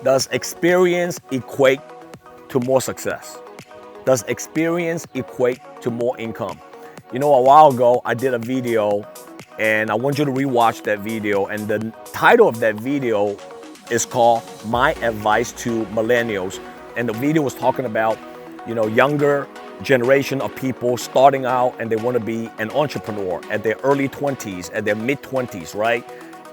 Does experience equate to more success? Does experience equate to more income? You know, a while ago, I did a video and I want you to rewatch that video. And the title of that video is called My Advice to Millennials. And the video was talking about, you know, younger generation of people starting out and they want to be an entrepreneur at their early 20s, at their mid 20s, right?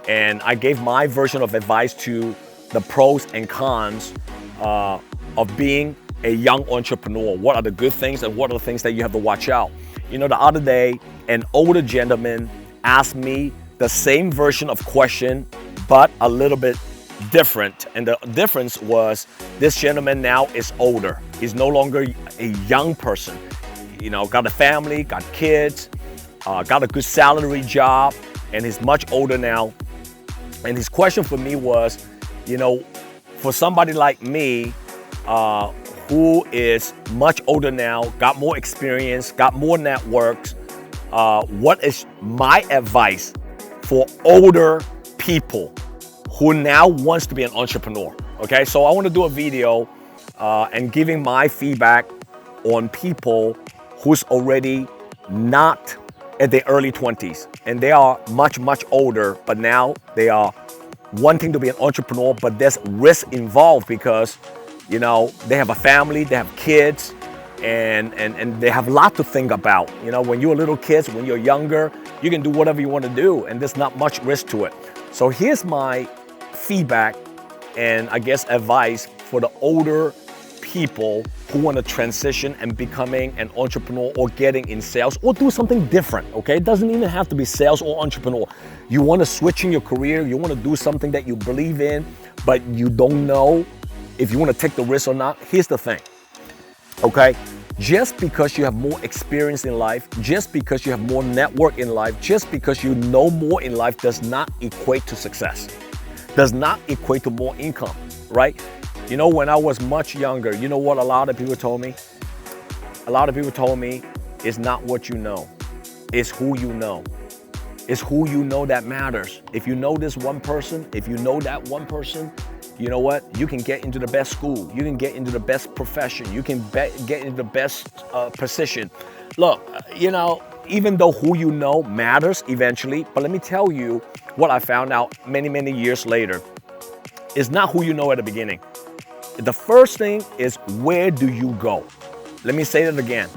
And I gave my version of advice to the pros and cons of being a young entrepreneur. What are the good things and what are the things that you have to watch out? You know, the other day, an older gentleman asked me the same version of question, but a little bit different. And the difference was this gentleman now is older. He's no longer a young person. You know, got a family, got kids, got a good salary job, and he's much older now. And his question for me was, you know, for somebody like me, who is much older now, got more experience, got more networks, what is my advice for older people who now wants to be an entrepreneur? Okay, so I want to do a video and giving my feedback on people who's already not at their early 20s and they are much, much older, but now they are wanting to be an entrepreneur, but there's risk involved because, you know, they have a family, they have kids, and they have a lot to think about. You know, when you're little kids, when you're younger, you can do whatever you want to do, and there's not much risk to it. So here's my feedback and I guess advice for the older people who want to transition and becoming an entrepreneur or getting in sales or do something different, okay? It doesn't even have to be sales or entrepreneur. You want to switch in your career, you want to do something that you believe in, but you don't know if you want to take the risk or not. Here's the thing, okay? Just because you have more experience in life, just because you have more network in life, just because you know more in life does not equate to success, does not equate to more income, right? You know, when I was much younger, you know what a lot of people told me? A lot of people told me, it's not what you know, it's who you know. It's who you know that matters. If you know this one person, if you know that one person, you know what? You can get into the best school. You can get into the best profession. You can get into the best position. Look, you know, even though who you know matters eventually, but let me tell you what I found out many, many years later. It's not who you know at the beginning. The first thing is, where do you go? Let me say that again.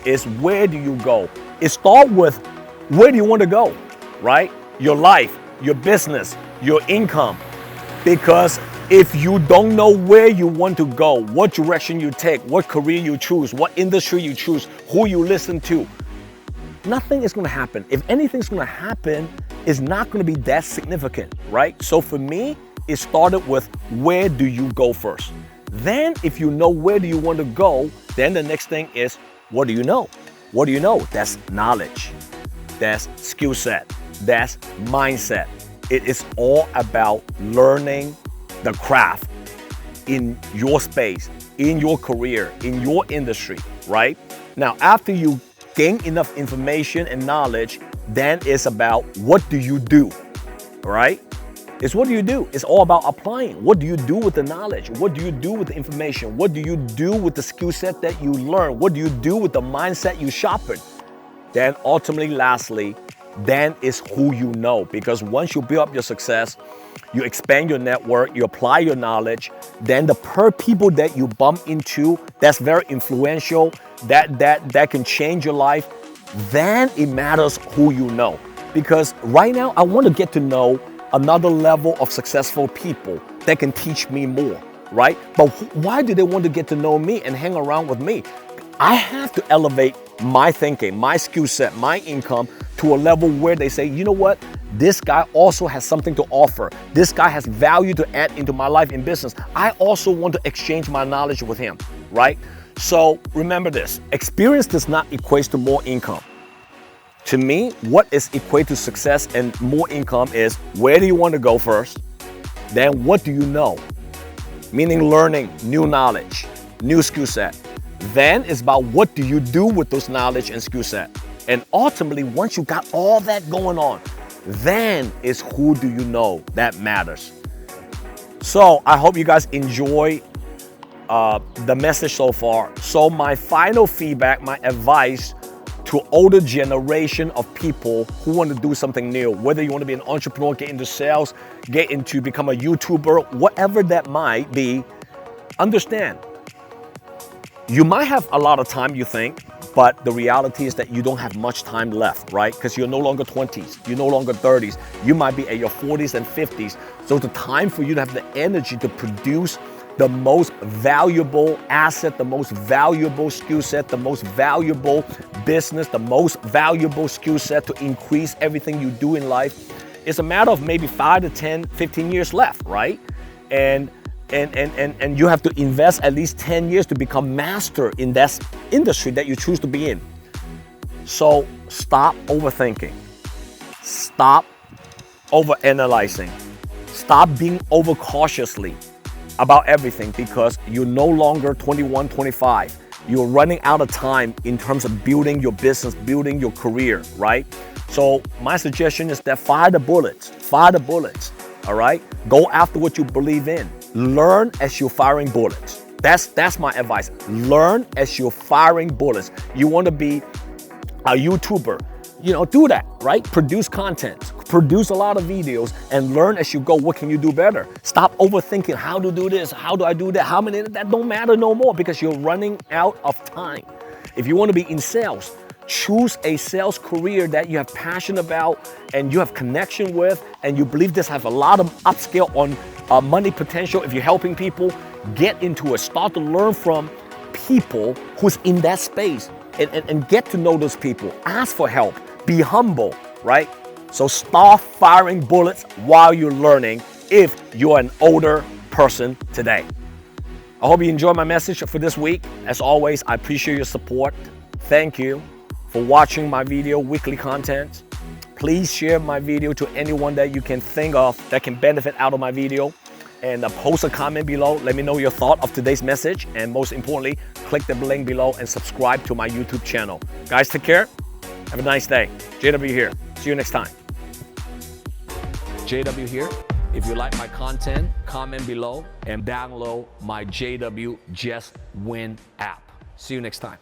It's where do you go? It starts with where do you want to go, right? Your life, your business, your income. Because if you don't know where you want to go, what direction you take, what career you choose, what industry you choose, who you listen to, nothing is going to happen. If anything's going to happen, it's not going to be that significant, right? So for me, it started with where do you go first? Then if you know where do you want to go, then the next thing is, what do you know? What do you know? That's knowledge. That's skill set. That's mindset. It is all about learning the craft in your space, in your career, in your industry, right? Now, after you gain enough information and knowledge, then it's about what do you do, right? It's what do you do? It's all about applying. What do you do with the knowledge? What do you do with the information? What do you do with the skill set that you learn? What do you do with the mindset you sharpen? Then ultimately, lastly, then is who you know. Because once you build up your success, you expand your network, you apply your knowledge, then the people that you bump into, that's very influential, that can change your life, then it matters who you know. Because right now, I want to get to know another level of successful people that can teach me more, right? But why do they want to get to know me and hang around with me? I have to elevate my thinking, my skill set, my income to a level where they say, you know what? This guy also has something to offer. This guy has value to add into my life in business. I also want to exchange my knowledge with him, right? So remember this, experience does not equate to more income. To me, what is equate to success and more income is, where do you want to go first? Then what do you know? Meaning learning new knowledge, new skill set. Then it's about what do you do with those knowledge and skill set. And ultimately, once you got all that going on, then is who do you know that matters. So I hope you guys enjoy the message so far. So my final feedback, my advice to older generation of people who want to do something new, whether you want to be an entrepreneur, get into sales, get into become a YouTuber, whatever that might be, understand, you might have a lot of time, you think, but the reality is that you don't have much time left, right? Because you're no longer 20s, you're no longer 30s, you might be at your 40s and 50s. So the time for you to have the energy to produce the most valuable asset, the most valuable skill set, the most valuable business, the most valuable skill set to increase everything you do in life. It's a matter of maybe 5 to 10, 15 years left, right? And you have to invest at least 10 years to become master in that industry that you choose to be in. So stop overthinking. Stop overanalyzing. Stop being overcautiously about everything, because you're no longer 21, 25. You're running out of time in terms of building your business, building your career, right? So my suggestion is that fire the bullets, all right? Go after what you believe in. Learn as you're firing bullets. That's my advice. Learn as you're firing bullets. You want to be a YouTuber, do that, right? Produce content, produce a lot of videos, and learn as you go. What can you do better? Stop overthinking how to do this, how do I do that, that don't matter no more, because you're running out of time. If you want to be in sales, choose a sales career that you have passion about and you have connection with, and you believe this has a lot of upscale on money potential. If you're helping people, get into it. Start to learn from people who's in that space and get to know those people. Ask for help. Be humble, right? So start firing bullets while you're learning if you're an older person today. I hope you enjoyed my message for this week. As always, I appreciate your support. Thank you for watching my video, weekly content. Please share my video to anyone that you can think of that can benefit out of my video. And post a comment below. Let me know your thought of today's message. And most importantly, click the link below and subscribe to my YouTube channel. Guys, take care. Have a nice day. JW here. See you next time. JW here. If you like my content, comment below and download my JW Just Win app. See you next time.